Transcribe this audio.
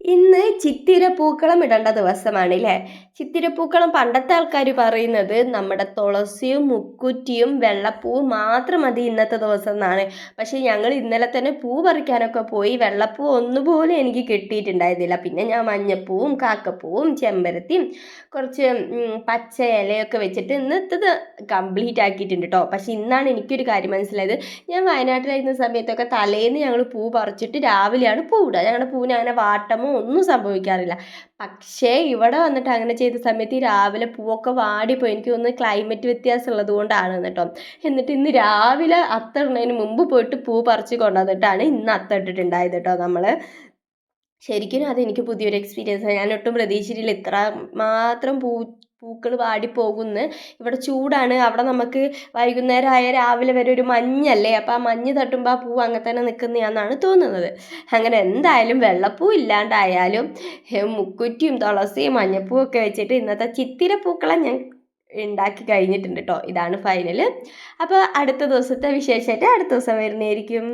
ഇന്ന് ചിത്തിരപ്പൂക്കളം ഇടേണ്ട ദിവസമാണ് ല്ലേ? ചിത്തിരപ്പൂക്കളം പണ്ടത്തെ ആൾക്കാർ പറയുന്നത് നമ്മുടെ തുളസിയും മുക്കുറ്റിയും വെള്ളപ്പൂവും മാത്രം മതി ഇന്നത്തെ ദിവസം എന്നാണ്. പക്ഷേ ഞങ്ങൾ ഇന്നലെ തന്നെ പൂ പറിക്കാനൊക്കെ പോയി, വെള്ളപ്പൂ ഒന്നുപോലും എനിക്ക് കിട്ടിയിട്ടുണ്ടായിരുന്നില്ല. പിന്നെ ഞാൻ മഞ്ഞപ്പൂവും കാക്കപ്പൂവും ചെമ്പരത്തിയും കുറച്ച് പച്ച ഇലയൊക്കെ വെച്ചിട്ട് ഇന്നത്തേത് കംപ്ലീറ്റ് ആക്കിയിട്ടുണ്ട് കേട്ടോ. പക്ഷേ ഇന്നാണ് എനിക്കൊരു കാര്യം മനസ്സിലായത്. ഞാൻ വയനാട്ടിലായിരുന്ന സമയത്തൊക്കെ തലേന്ന് ഞങ്ങൾ പൂ പറിച്ചിട്ട് രാവിലെയാണ് പൂ ഇടുക. ഞങ്ങളുടെ പൂവിന് അങ്ങനെ വാട്ടമോ ഒന്നും സംഭവിക്കാറില്ല. പക്ഷേ ഇവിടെ വന്നിട്ട് അങ്ങനെ ചെയ്ത സമയത്ത് ഈ രാവിലെ പൂവൊക്കെ വാടിപ്പോയി. എനിക്ക് തോന്നുന്നു ക്ലൈമറ്റ് വ്യത്യാസം ഉള്ളത് കൊണ്ടാണ് കേട്ടോ. എന്നിട്ട് ഇന്ന് രാവിലെ അത്തമിടുന്നതിന് മുമ്പ് പോയിട്ട് പൂ പറിച്ച് കൊണ്ടുവന്നിട്ടാണ് ഇന്ന് അത്തമിട്ടിട്ടുണ്ടായത് കേട്ടോ നമ്മൾ. ശരിക്കും അതെനിക്ക് പുതിയൊരു എക്സ്പീരിയൻസാണ്. ഞാൻ ഒട്ടും പ്രതീക്ഷിച്ചിട്ടില്ല ഇത്ര മാത്രം പൂക്കൾ വാടിപ്പോകുമെന്ന്. ഇവിടെ ചൂടാണ്. അവിടെ നമുക്ക് വൈകുന്നേരം ആയ രാവിലെ വരെ ഒരു മഞ്ഞല്ലേ, അപ്പോൾ ആ മഞ്ഞ് തട്ടുമ്പോൾ ആ പൂ അങ്ങനെ തന്നെ നിൽക്കുന്നതാണെന്നാണ് തോന്നുന്നത്. അങ്ങനെ എന്തായാലും വെള്ളപ്പൂ ഇല്ലാണ്ടായാലും മുക്കുറ്റിയും തുളസിയും മഞ്ഞപ്പൂവും ഒക്കെ വെച്ചിട്ട് ഇന്നത്തെ ചിത്തിര പൂക്കളം ഞാൻ ഉണ്ടാക്കി കഴിഞ്ഞിട്ടുണ്ട് കേട്ടോ. ഇതാണ് ഫൈനൽ. അപ്പോൾ അടുത്ത ദിവസത്തെ വിശേഷമായിട്ട് അടുത്ത ദിവസം വരുന്നതായിരിക്കും.